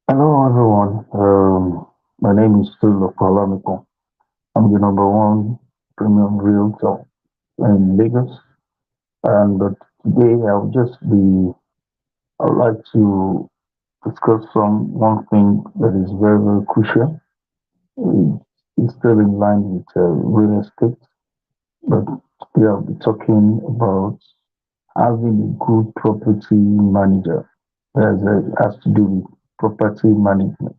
Hello everyone. My name is OLAMIPO. I'm the number one premium realtor in Lagos. And but today I'd like to discuss one thing that is very, very crucial. It- It's still in line with real estate, but today I'll be talking about having a good property manager. It has to do with property management,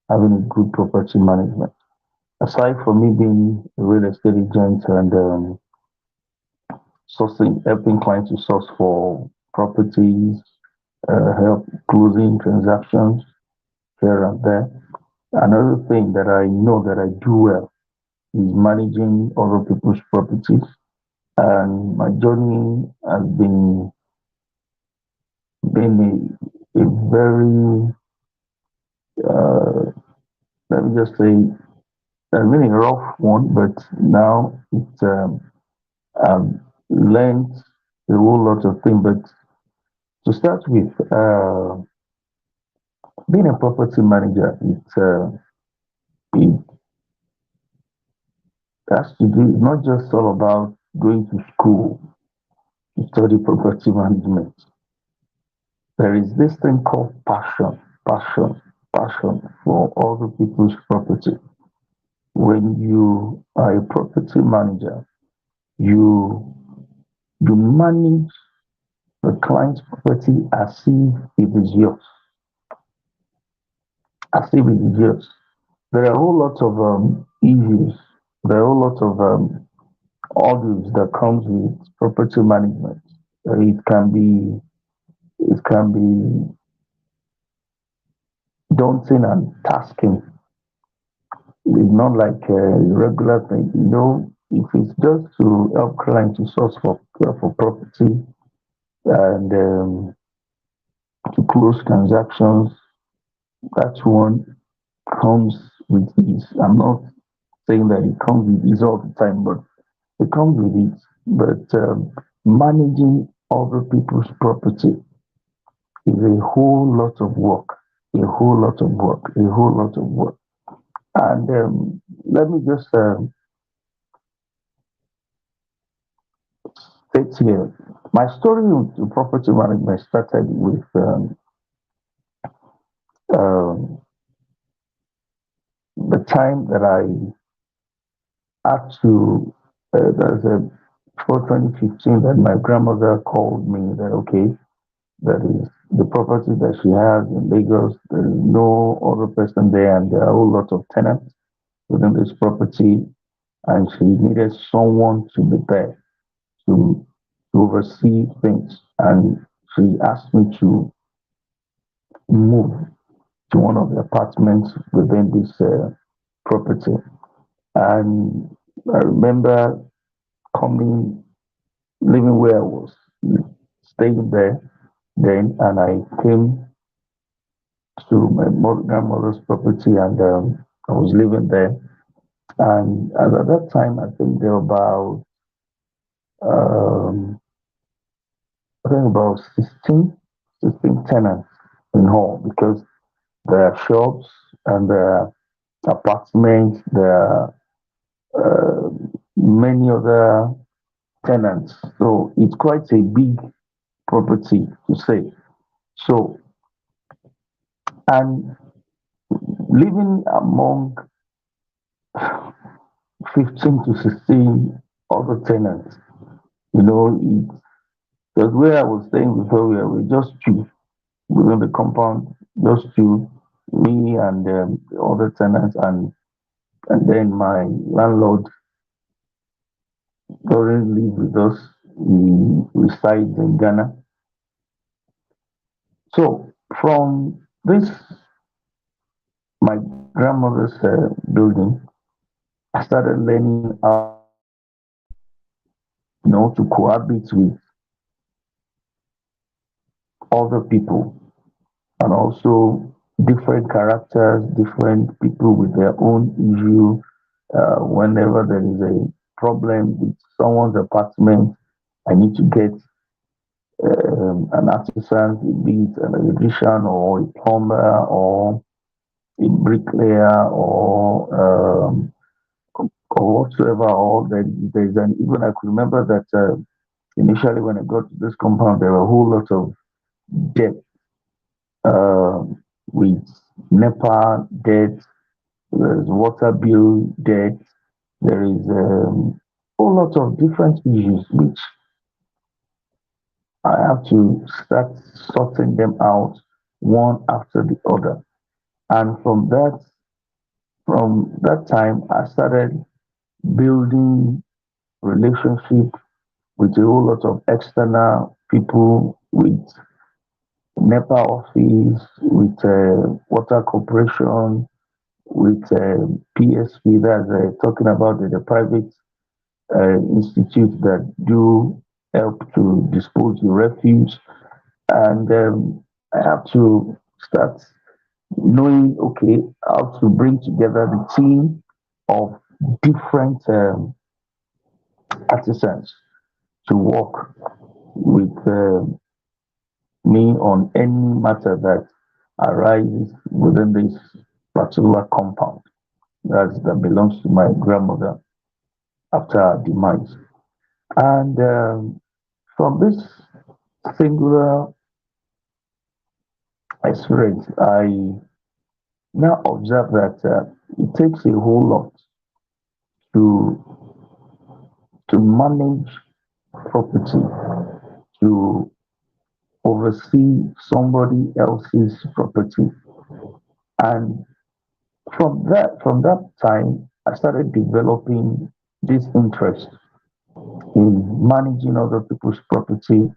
having a good property management. Aside from me being a real estate agent and helping clients to source for properties, help closing transactions here and there. Another thing that I know that I do well is managing other people's properties. And my journey has been a very, uh, let me just say, a really rough one, but now I've learned a whole lot of things. But to start with, being a property manager, it has to do not just all about going to school to study property management. There is this thing called passion for other people's property. When you are a property manager, you you manage the client's property as if it is yours, as if it is yours. There are a whole lot of issues. There are a whole lot of orders that comes with property management. It can be daunting and tasking. It's not like a regular thing. If it's just to help clients to source for property and to close transactions, that one comes with ease. I'm not saying that it comes with ease all the time, but it comes with it. But managing other people's property is a whole lot of work, a whole lot of work, a whole lot of work. And let me just state here my story with property management started with um, the time that I had to, there's a before 2015 that my grandmother called me that, okay, that is the property that she has in Lagos. There is no other person there, and there are a whole lot of tenants within this property, and she needed someone to be there to, to oversee things. And she asked me to move to one of the apartments within this property. And I remember coming, living where I was, staying there then, and I came to my grandmother's property, and I was living there. And at that time, I think there were um, I think about 16 tenants in all, because there are shops and there are apartments, there are uh, many other tenants. So it's quite a big property to say. So, and living among 15 to 16 other tenants, you know, because where I was staying before, we were just two within the compound, just two, me and the other tenants, and then my landlord doesn't live with us. He resides in Ghana. So from this, my grandmother's building, I started learning how, to cohabit with other people, and also different characters, different people with their own issue. Whenever there is a problem with someone's apartment, I need to get an artisan, be it an electrician or a plumber or a bricklayer or whatsoever. Or there's an even I could remember that initially when I got to this compound, there were a whole lot of debt uh, with NEPA debt, there's water bill debt, there is a whole lot of different issues which I have to start sorting them out one after the other. And from that time, I started building relationship with a whole lot of external people, with NEPA office, with water corporation, with PSP, that's talking about the private institute that do help to dispose the refuse. And I have to start knowing, okay, how to bring together the team of different artisans to work with me on any matter that arises within this particular compound that belongs to my grandmother after her demise. And from this singular experience, I now observe that it takes a whole lot to manage property, to oversee somebody else's property. And from that time, I started developing this interest in managing other people's property.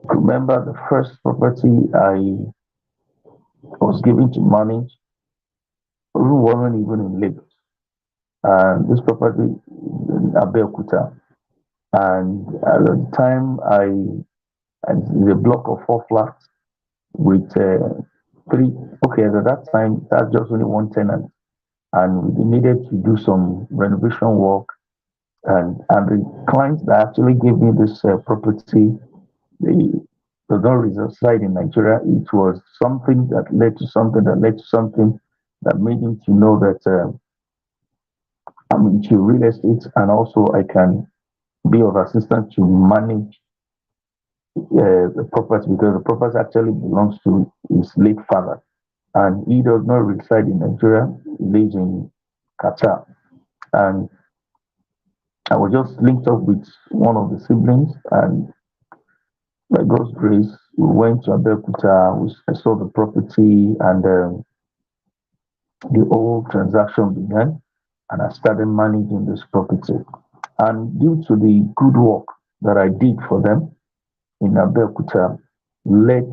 Remember the first property I was given to manage wasn't even in Lagos. And this property in Abeokuta. And at the time, and it's a block of 4 flats with three. Okay, at that time, that's just only one tenant, and we needed to do some renovation work. And the clients that actually gave me this property, they does not reside in Nigeria. It was something that led to something that led to something that made him to know that I'm into real estate, and also I can be of assistance to manage the property, because the property actually belongs to his late father, and he does not reside in Nigeria. He lives in Qatar, and I was just linked up with one of the siblings, and by God's grace, we went to Abeokuta. I saw the property, and the whole transaction began, and I started managing this property. And due to the good work that I did for them in Abeokuta, led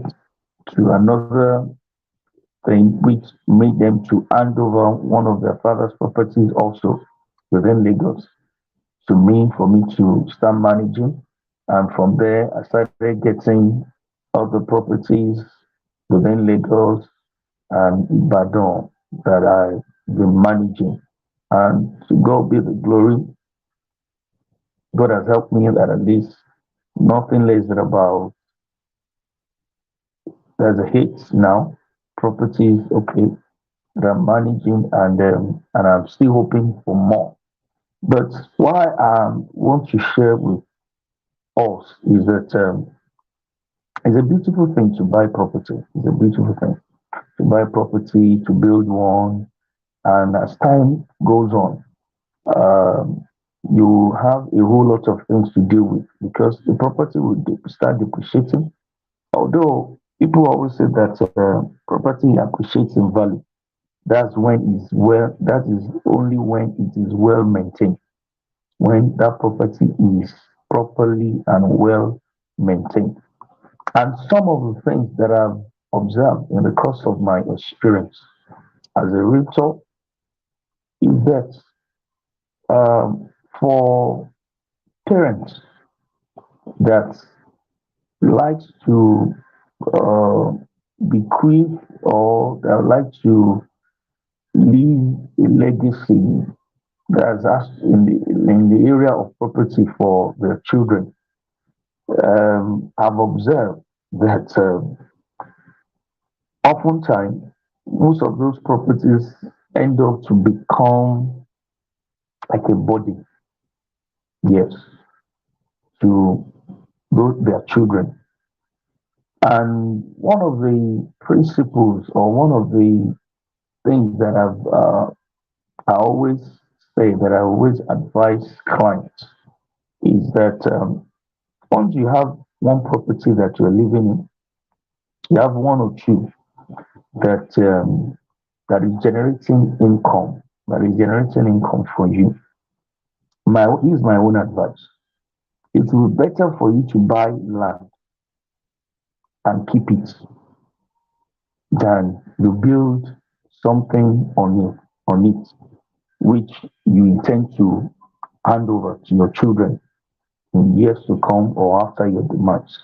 to another thing which made them to hand over one of their father's properties also within Lagos to me, for me to start managing. And from there, I started getting other properties within Lagos and Ibadan that I've been managing. And to God be the glory, God has helped me that at least nothing less than about, there's a hit now, properties, okay, that I'm managing, and I'm still hoping for more. But what I want to share with us is that it's a beautiful thing to buy property. It's a beautiful thing to buy property, to build one, and as time goes on, um, you have a whole lot of things to deal with, because the property will start depreciating. Although people always say that property appreciates in value, that is only when it is well maintained, when that property is properly and well maintained. And some of the things that I've observed in the course of my experience as a realtor is that for parents that like to uh, bequeath, or that like to leave a legacy that's in the area of property for their children, I've observed that oftentimes most of those properties end up to become like a body, yes, to their children. And one of the principles or one of the things that I always say that I always advise clients is that once you have one property that you're living in, you have one or two that that is generating income, that is generating income for you. Here's my own advice. It will be better for you to buy land and keep it than you build something on it which you intend to hand over to your children in years to come or after your demise.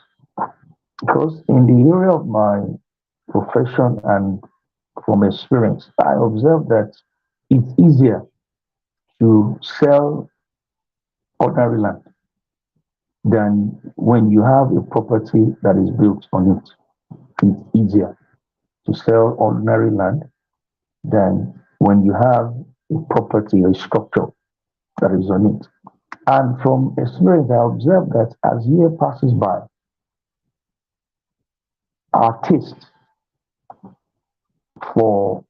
Because in the area of my profession and from experience, I observe that it's easier to sell ordinary land than when you have a property that is built on it. It's easier to sell ordinary land than when you have a property, a structure that is on it. And from experience, I observe that as year passes by, our taste for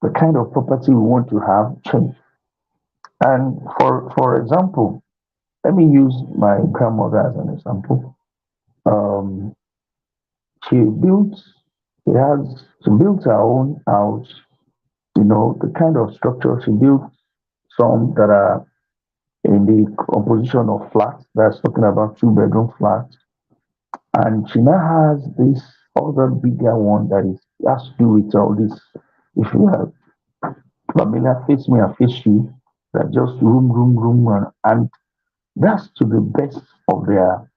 the kind of property we want to have change. And for example, let me use my grandmother as an example. Um, she built she built her own house, the kind of structure she built, some that are in the composition of flats, that's talking about two-bedroom flats. And she now has this other bigger one that is has to do with all this. If you have familiar face me and face you, that just room, and that's to the best of their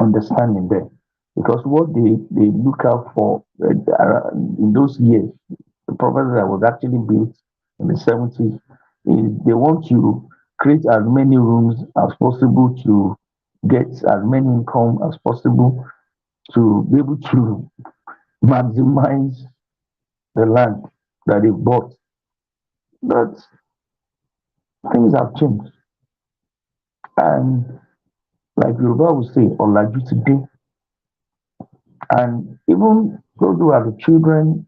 understanding there. Because what they look out for in those years, the property that was actually built in the 70s, is they want to create as many rooms as possible to get as many income as possible to be able to maximize the land that they bought. But things have changed. And like Yoruba would say, Olaju today, and even those who are the children,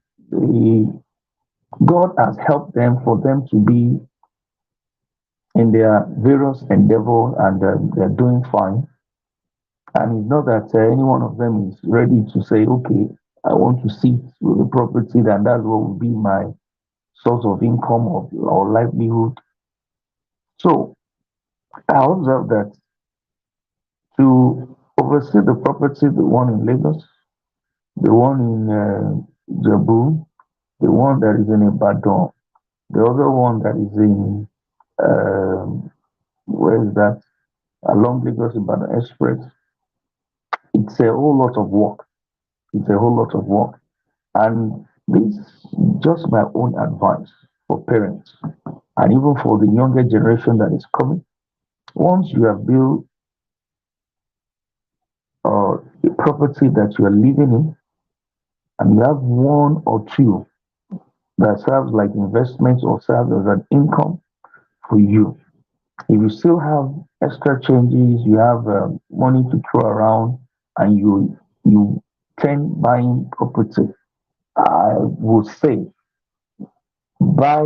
God has helped them for them to be in their various endeavors and they're doing fine. And it's not that any one of them is ready to say, okay, I want to sit with the property, and that's what will be my source of income or livelihood. So I observe that to oversee the property, the one in Lagos, the one in Jabu, the one that is in Ibadan, the other one that is in where is that? Along Lagos Ibadan Express. It's a whole lot of work. It's a whole lot of work. And this is just my own advice for parents and even for the younger generation that is coming. Once you have built a property that you are living in and you have one or two that serves like investments or serves as an income for you, if you still have extra changes, you have money to throw around, and you tend buying property, I would say buy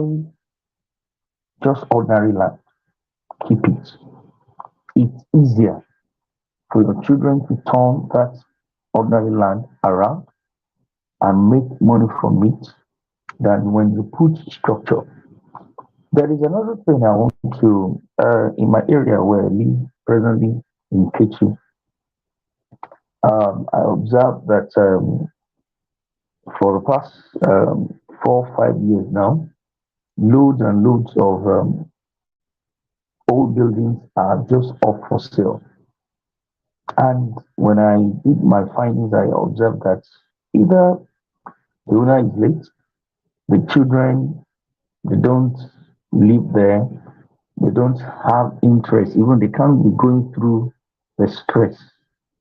just ordinary land, keep it. It's easier for your children to turn that ordinary land around and make money from it than when you put structure. There is another thing I want to, in my area where I live presently in Kitchen, I observed that for the past 4 or 5 years now, loads and loads of old buildings are just up for sale. And when I did my findings, I observed that either the owner is late, the children they don't live there, they don't have interest, even they can't be going through the stress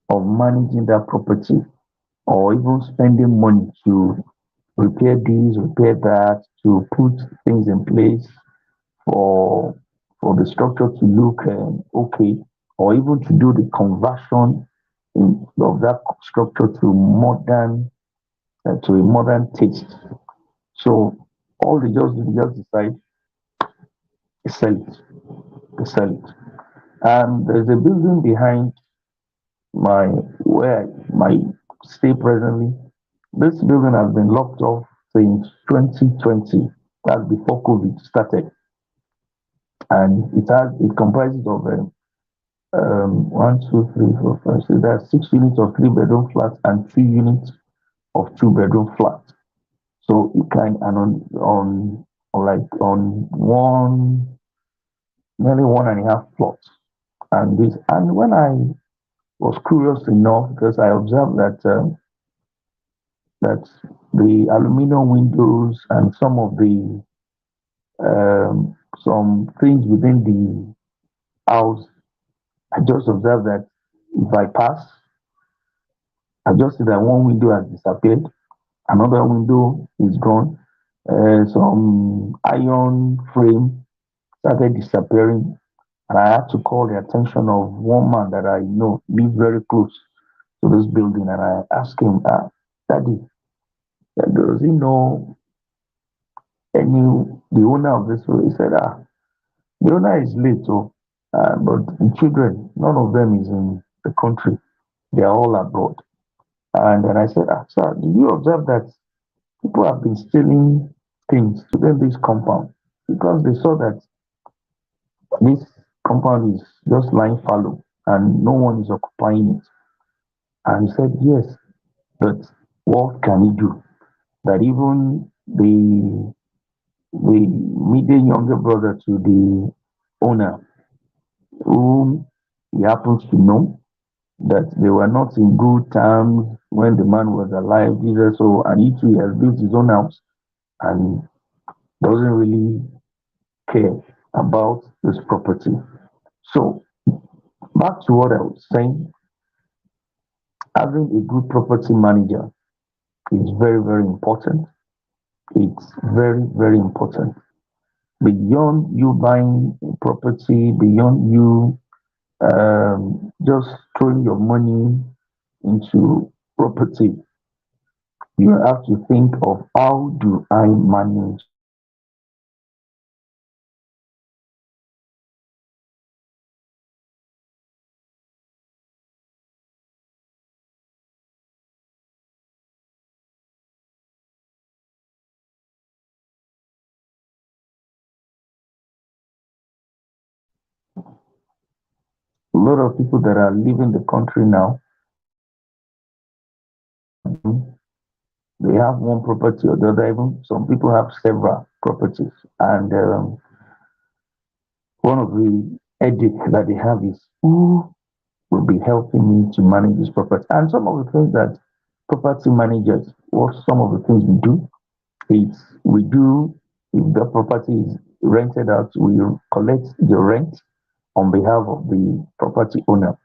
of managing that property, or even spending money to repair this, repair that, to put things in place for the structure to look okay, or even to do the conversion of that structure to modern to a modern taste. So all they just decide to sell it, to sell it. And there's a building behind my where my stay presently. This building has been locked off since 2020. That's before COVID started, and it comprises of one, two, three, four, five, six. There are 6 units of 3 bedroom flats and 2 units of 2 bedroom flats. So you can and on one nearly 1.5 plots. And when I was curious enough, because I observed that the aluminum windows and some things within the house, I just observed that if I pass, I just see that one window has disappeared, another window is gone, some iron frame started disappearing, and I had to call the attention of one man that I know lives very close to this building, and I asked him, Daddy, does he know any the owner of this place? He said, the owner is late, oh, but the children, none of them is in the country. They are all abroad. And then I said, sir, did you observe that people have been stealing things within this compound? Because they saw that this compound is just lying fallow and no one is occupying it. And he said, yes, but what can he do? That even the immediate younger brother to the owner, whom he happens to know, that they were not in good terms when the man was alive either. So, and he too has built his own house and doesn't really care about this property. So, back to what I was saying, having a good property manager is very, very important. It's very, very important. Beyond you buying property, beyond you just throwing your money into property, you have to think of how do I manage a lot of people that are leaving the country now, they have one property or the other. Even some people have several properties, and one of the headache that they have is who will be helping me to manage this property. And some of the things that property managers, what some of the things we do is we do, if the property is rented out, we collect the rent on behalf of the property owner.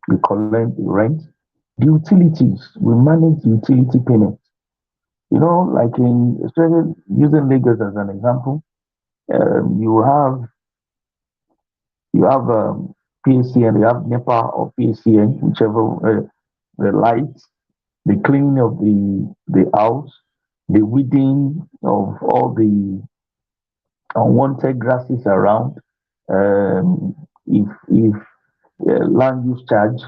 We collect the rent. The utilities, we manage the utility payment. You know, like in, especially using Lagos as an example, um, you have you have PACN, you have NEPA or PACN, whichever the lights, the cleaning of the house, the weeding of all the unwanted grasses around. If land use charge,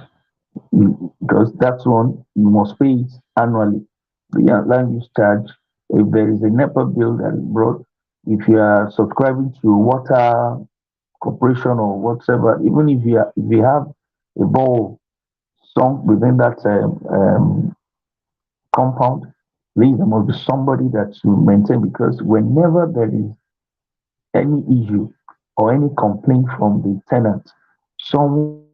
because that's one you must pay it annually. The land use charge. If there is a NEPA bill that is brought, if you are subscribing to water corporation or whatever, even if you have a ball sunk within that compound, please there must be somebody that you maintain, because whenever there is any issue or any complaint from the tenant, someone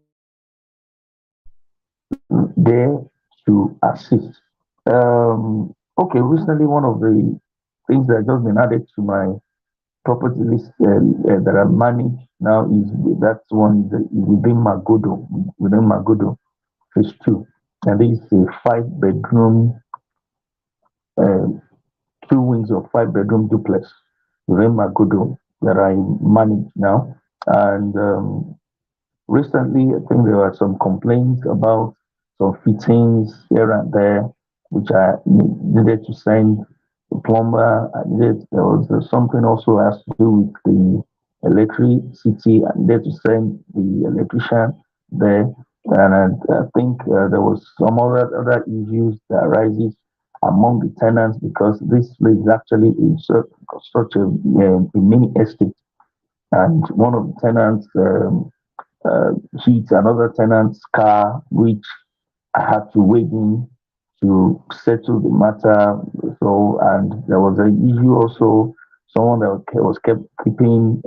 there to assist. Okay, recently one of the things that just been added to my property list that I manage now is that one within Magodo. Within Magodo, phase two. And this is a 5 bedroom, uh, 2 wings of 5 bedroom duplex within Magodo that I manage now. And recently, I think there were some complaints about some fittings here and there, which I needed to send the plumber. There was something also has to do with the electricity. I needed to send the electrician there. And I think there was some other issues that arises among the tenants because this place is actually such a mini estate. And one of the tenants uh, hit another tenant's car, which I had to wait in to settle the matter. So, and there was an issue also. Someone that was kept keeping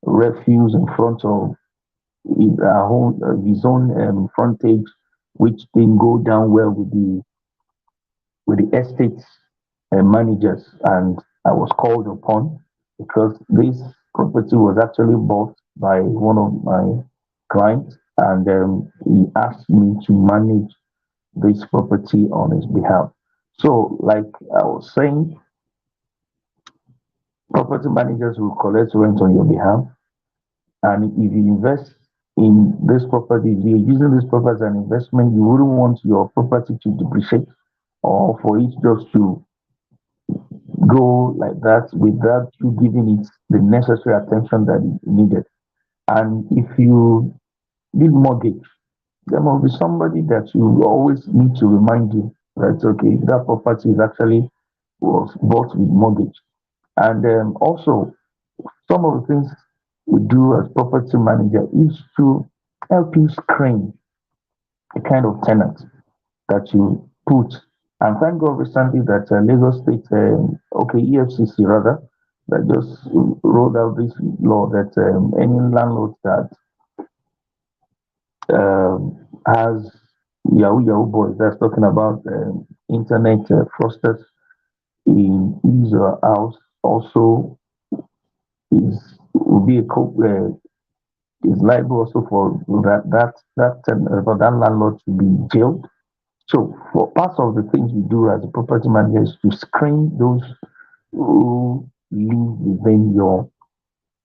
refuse in front of his own frontage, which didn't go down well with the estate's managers, and I was called upon because this property was actually bought by one of my clients, and he asked me to manage this property on his behalf. So, like I was saying, property managers will collect rent on your behalf, and if you invest in this property, if you're using this property as an investment, you wouldn't want your property to depreciate or for it just to go like that without you giving it the necessary attention that is needed. And if you need mortgage, there must be somebody that you always need to remind you that okay, that property is actually was bought with mortgage. And also, some of the things we do as property manager is to help you screen the kind of tenant that you put. And thank God recently that Lagos State, okay, EFCC rather, that just rolled out this law that any landlord that has Yahoo boys, that's talking about internet fraudsters in his house, also will be is liable also for for that landlord to be jailed. So for part of the things we do as a property manager is to screen those who live within your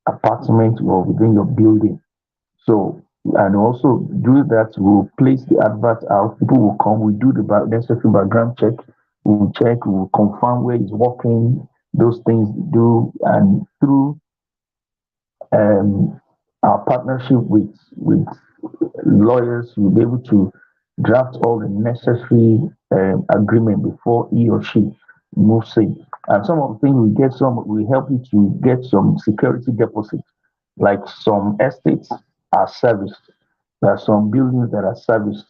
apartment or within your building. So and also do that, we'll place the advert out. People will come. We do the necessary background check. We'll check. We'll confirm where he's working. Those things we do, and through um, our partnership with lawyers, will be able to draft all the necessary agreement before he or she moves in. And some of the things we help you to get some security deposit, like some estates are serviced. There are some buildings that are serviced,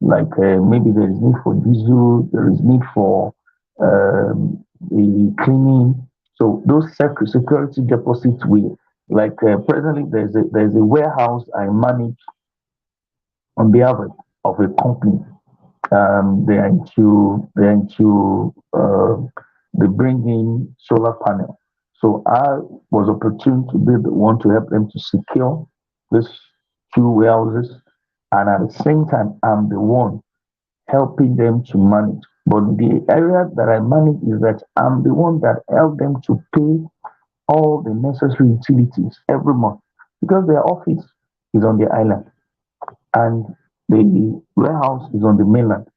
like maybe there is need for diesel, there is need for the cleaning. So those security deposits we like presently there's a warehouse I manage on behalf of a company. They bring in solar panel. So I was opportune to be the one to help them to secure these two warehouses, and at the same time, I'm the one helping them to manage. But the area that I manage is that I'm the one that help them to pay all the necessary utilities every month because their office is on the island and the warehouse is on the mainland,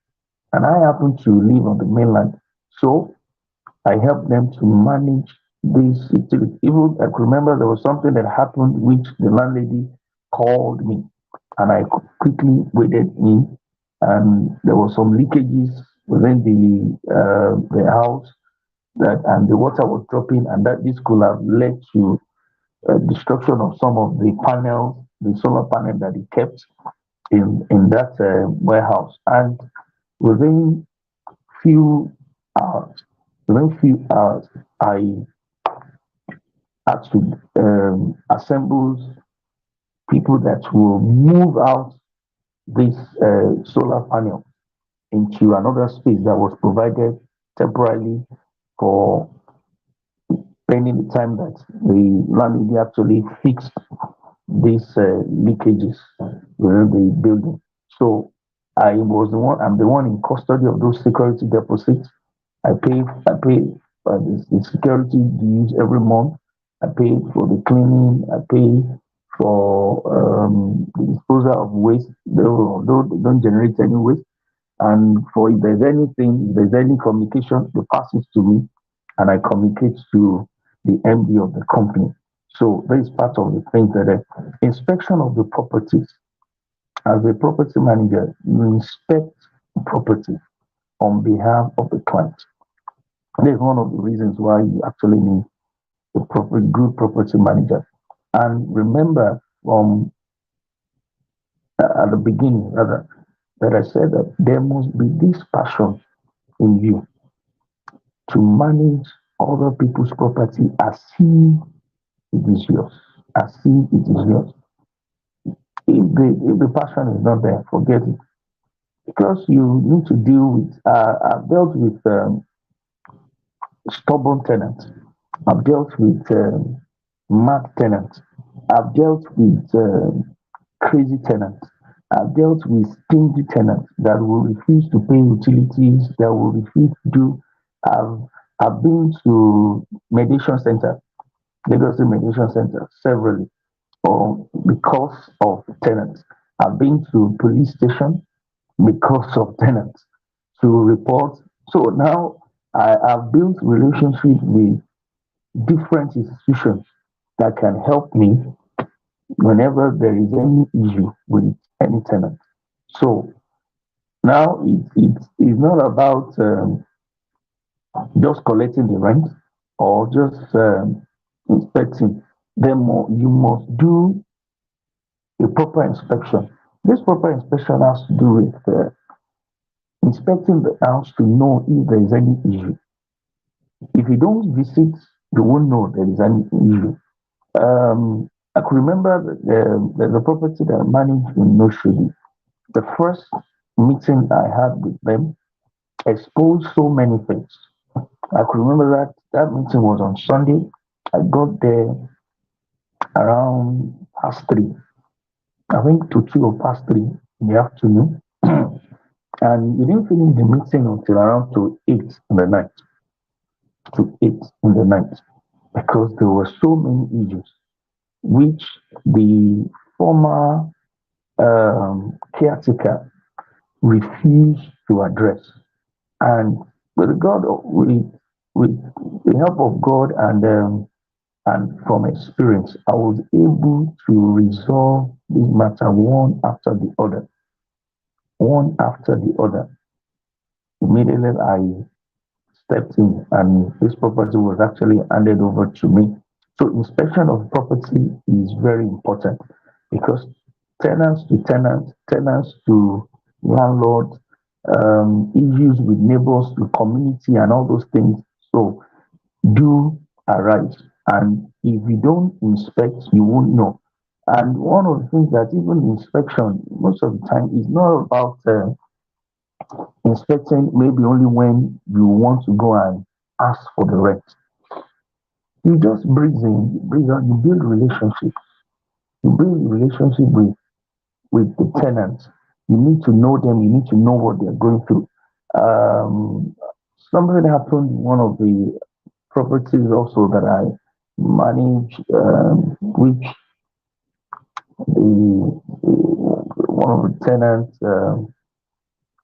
and I happen to live on the mainland. So I help them to manage this utility. Even I could remember there was something that happened which the landlady called me, and I quickly waded in, and there was some leakages within the house that and the water was dropping, and that this could have led to destruction of some of the panels, the solar panel that he kept in that warehouse. And within few hours, within few hours, I had to assemble people that will move out this solar panel into another space that was provided temporarily for pending the time that the landlady actually fixed these leakages within the building. So I'm the one in custody of those security deposits. I pay the security dues every month. I pay for the cleaning. I pay for the disposal of waste, though they don't generate any waste. And for if there's any communication, they pass it to me, and I communicate to the MD of the company. So that is part of the thing that inspection of the properties. As a property manager, you inspect property on behalf of the client. That is one of the reasons why you actually need a good property manager. And remember, from at the beginning, rather, that I said that there must be this passion in you to manage other people's property as if it is yours. As if it is yours. If the passion is not there, forget it. Because you need to deal with, I've dealt with stubborn tenants. I've dealt with mad tenants. I've dealt with crazy tenants. I've dealt with stingy tenants that will refuse to pay utilities, that will refuse to do. I've, I've been to mediation center, Lagos State Mediation Center, severally, or because of tenants. I've been to police station because of tenants to report. So now I've built relationship with different institutions that can help me whenever there is any issue with any tenant. So now it's not about just collecting the rent or just inspecting them. You must do a proper inspection. This proper inspection has to do with inspecting the house to know if there is any issue. If you don't visit, you won't know there is any issue. I could remember there's a property that I managed in Noshodi. The first meeting I had with them exposed so many things. I could remember that meeting was on Sunday. I got there around past three, I think to two or past three in the afternoon. And we didn't finish the meeting until around to 8 in the night, to 8 in the night, because there were so many issues which the former caretaker refused to address. And with the help of God and from experience, I was able to resolve this matter one after the other. Immediately, I stepped in, and this property was actually handed over to me. So inspection of property is very important because tenants to landlords, issues with neighbors, with community, and all those things. So do arise, and if you don't inspect, you won't know. And one of the things that even inspection most of the time is not about inspecting maybe only when you want to go and ask for the rent. You just breathe on, you build relationship. You build relationship with the tenants. You need to know them, you need to know what they're going through. Um, Something happened in one of the properties also that I manage, which one of the tenants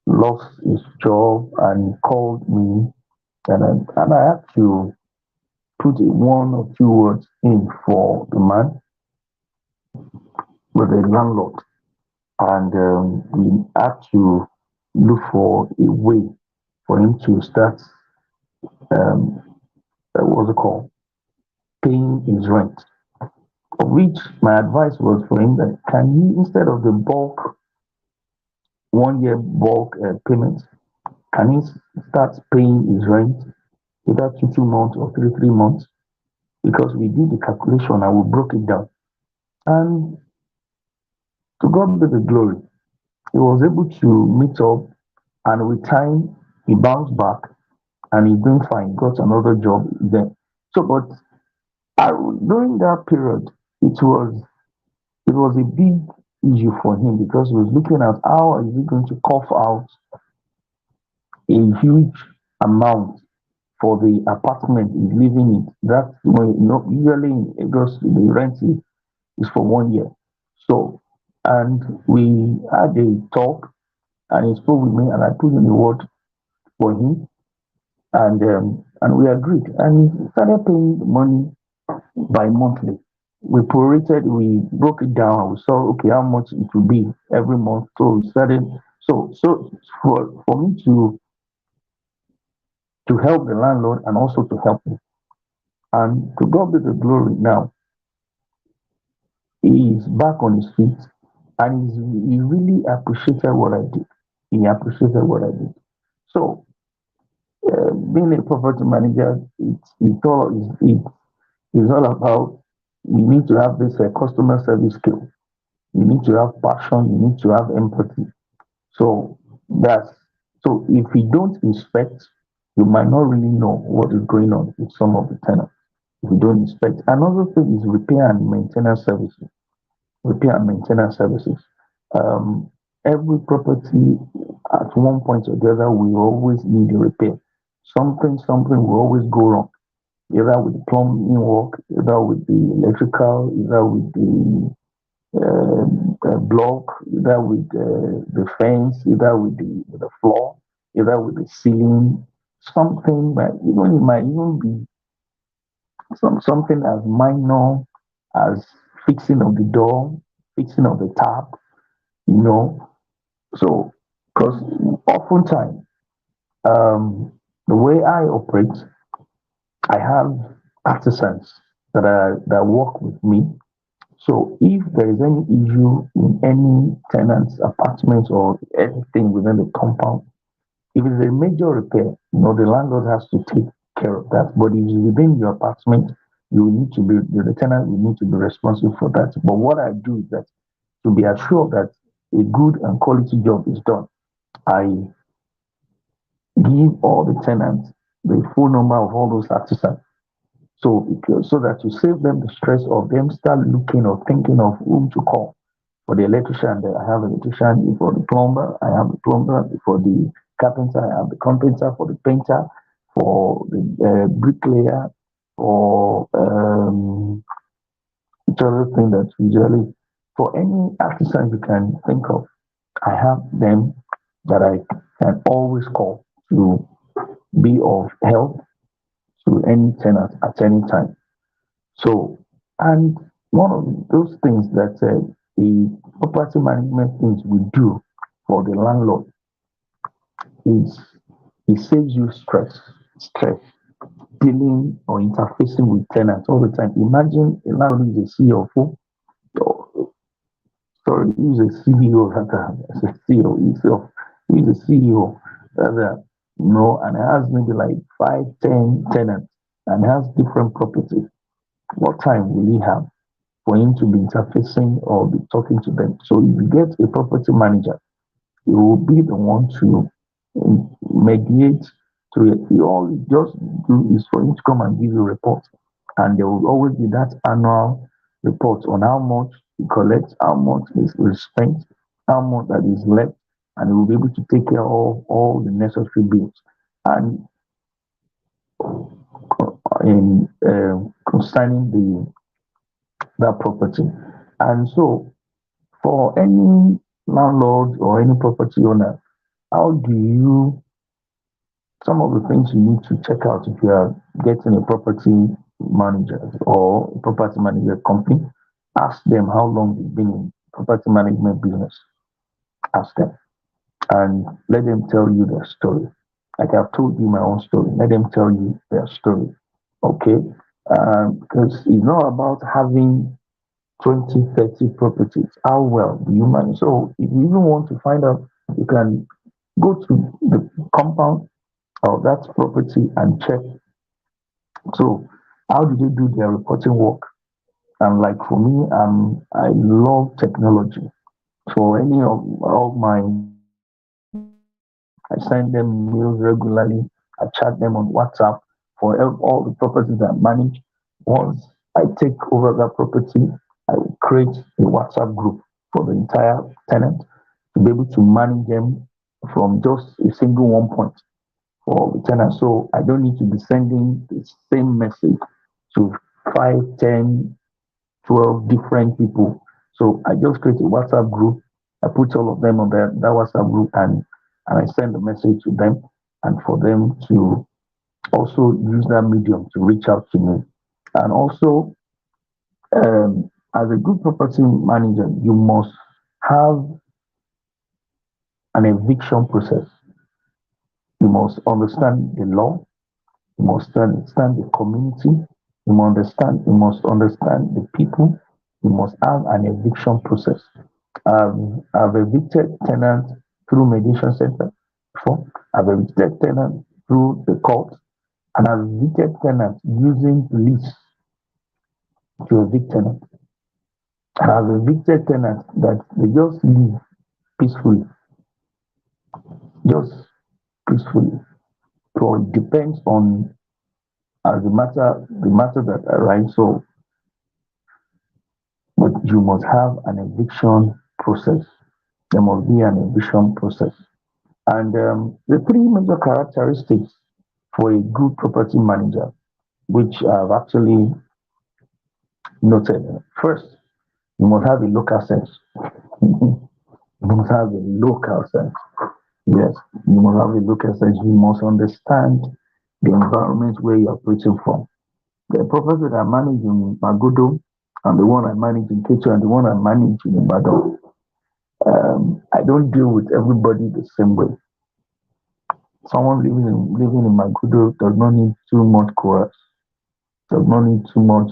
lost his job and called me, and I had to put one or two words in for the man with the landlord, and we had to look for a way for him to start um, what's it called, paying his rent. Of which my advice was for him that can he, instead of the bulk 1 year bulk payment, can he start paying his rent without 2 months or 3 months? Because we did the calculation and we broke it down. And to God be the glory, he was able to meet up, and with time he bounced back and he's doing fine, got another job then. So, but during that period, it was it was a big issue for him because he was looking at how is he going to cough out a huge amount for the apartment he's living in. That's when, usually in Lagos the rent is for 1 year. So, and we had a talk, and he spoke with me, and I put in a word for him, and we agreed, and he started paying the money by monthly. We prorated, we broke it down, we saw okay how much it would be every month. So we started, so for me to help the landlord and also to help me. And to God be the glory now, he is back on his feet, and he really appreciated what I did. He appreciated what I did. So being a property manager, it's all about, you need to have this customer service skill. You need to have passion. You need to have empathy. So that's so if you don't inspect, you might not really know what is going on with some of the tenants. If you don't inspect, another thing is repair and maintenance services. Repair and maintenance services. Um, every property at one point or the other will always need a repair. Something will always go wrong, either with the plumbing work, either with the electrical, either with the block, either with the fence, either with the floor, either with the ceiling. Something that even it might even be something as minor as fixing of the door, fixing of the tap, you know. So, because oftentimes the way I operate, I have artisans that work with me. So if there is any issue in any tenant's apartment or anything within the compound, if it's a major repair, the landlord has to take care of that. But if it's within your apartment, you need to be the tenant will need to be responsible for that. But what I do is that to be assured that a good and quality job is done, I give all the tenants the full number of all those artisans. So that to save them the stress of them start looking or thinking of whom to call. For the electrician, I have an electrician. For the plumber, I have a plumber. For the carpenter, I have the carpenter. For the painter, for the bricklayer, for each other thing that usually for any artisan you can think of, I have them that I can always call to be of help to any tenant at any time. So, and one of those things that the property management things we do for the landlord is it saves you stress dealing or interfacing with tenants all the time. Imagine a landlord is a CFO, or, sorry, he's a CEO rather, as a CEO himself, he's a CEO rather, and he has maybe like 5, 10 tenants and has different properties. What time will he have for him to be interfacing or be talking to them? So if you get a property manager, he will be the one to mediate to it. All you just do is for him to come and give you a report. And there will always be that annual report on how much he collects, how much is spent, how much that is left, and he will be able to take care of all the necessary bills. And in concerning the that property. And so for any landlord or any property owner, how do you some of the things you need to check out if you are getting a property manager or a property manager company? Ask them how long they've been in property management business. Ask them and let them tell you their story. Like I've told you my own story, let them tell you their story. Okay? Because it's not about having 20, 30 properties. How well do you manage? So if you even want to find out, you can go to the compound of that property and check. So how do they do their reporting work? And like for me, I love technology. For any of all my I send them mails regularly. I chat them on WhatsApp for all the properties I manage. Once I take over that property, I will create a WhatsApp group. for the entire tenant, to be able to manage them from just a single one point for the tenant. So I don't need to be sending the same message to 5, 10, 12 different people. So I just create a WhatsApp group. I put all of them on that WhatsApp group, and I send a message to them, and for them to also use that medium to reach out to me. And also, as a good property manager, you must have an eviction process. You must understand the law. You must understand the community. You must understand the people. You must have an eviction process. I've evicted tenants through mediation center before. I've evicted tenants through the court, and I've evicted tenants using lease to evict tenants. And I've evicted tenants that they just live peacefully, just peacefully. So it depends on the matter that arise. So, but you must have an eviction process. There must be an eviction process. And the three major characteristics for a good property manager, which I've actually noted. First, you must have a local sense. You must have a local sense. Yes, you must have a local sense. You must understand the environment where you're operating from. The property that I manage in Magodo and the one I manage in Ketu and the one I manage in Ibadan, I don't deal with everybody the same way. Someone living in Magodo does not need too much course, does not need too much.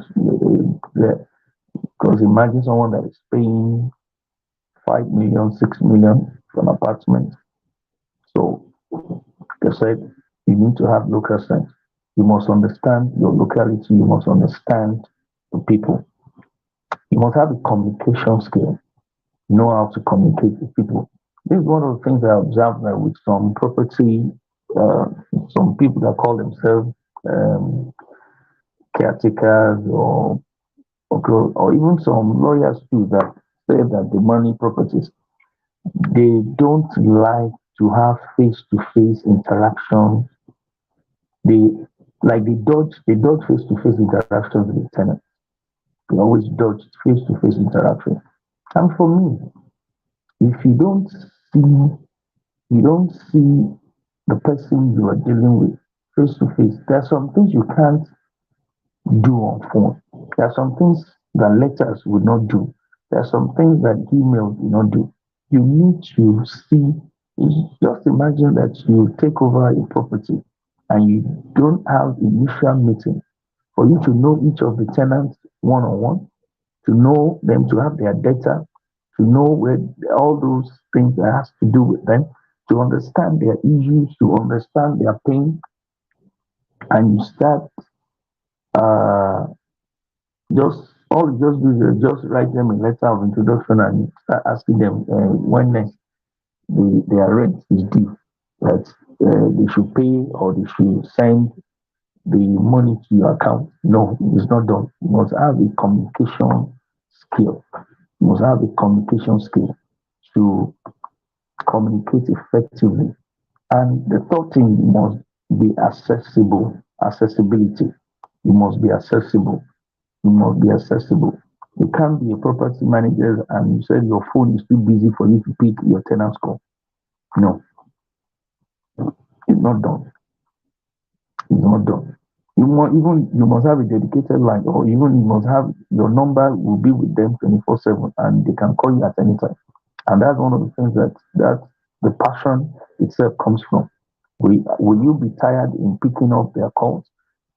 Because imagine someone that is paying 5 million, 6 million for an apartment. So they said you need to have local sense. You must understand your locality. You must understand the people. You must have a communication skill. Know how to communicate with people. This is one of the things I observed that with uh, some people that call themselves um, caretakers or even some lawyers too that say that the money properties, they don't like to have face-to-face interaction. They they dodge face-to-face interactions with the tenant. They always dodge face-to-face interaction. And for me, if you don't see the person you are dealing with face to face, there are some things you can't do on phone. There are some things that letters would not do. There are some things that emails will not do. You need to see. Just imagine that you take over a property and you don't have initial meeting for you to know each of the tenants one on one, to know them, to have their data, to know where all those things that has to do with them, to understand their issues, to understand their pain, and you start uh, just all you just do is just write them a letter of introduction and start asking them when next their rent is due, that they should pay or they should send the money to your account. No, it's not done. You must have a communication skill. You must have a communication skill to communicate effectively. And the third thing, you must be accessible. Accessibility. You must be accessible. You must be accessible. You can't be a property manager and you said your phone is too busy for you to pick your tenant's call. No, it's not done. It's not done. You must have a dedicated line, or even you must have your number will be with them 24/7, and they can call you at any time. And that's one of the things that the passion itself comes from. Will you be tired in picking up their calls?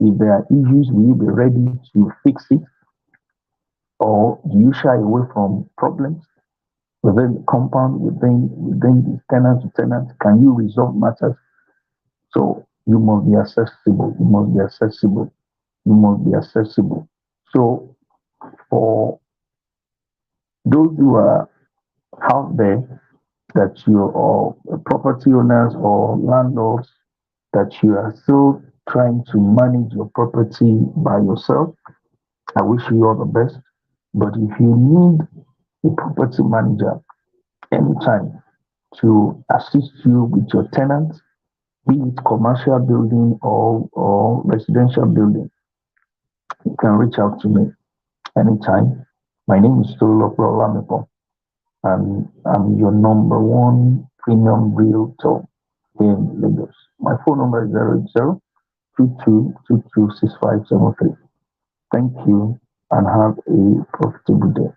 If there are issues, will you be ready to fix it, or do you shy away from problems within the compound, within the tenant to tenant? Can you resolve matters? So you must be accessible. You must be accessible. You must be accessible. So for those who are out there, that you are property owners or landlords, that you are still trying to manage your property by yourself, I wish you all the best. But if you need a property manager anytime to assist you with your tenants, be it commercial building or residential building. You can reach out to me anytime. My name is TOLULOPE OLAMIPO, and I'm your number one premium realtor in Lagos. My phone number is 080 22226573. Thank you and have a profitable day.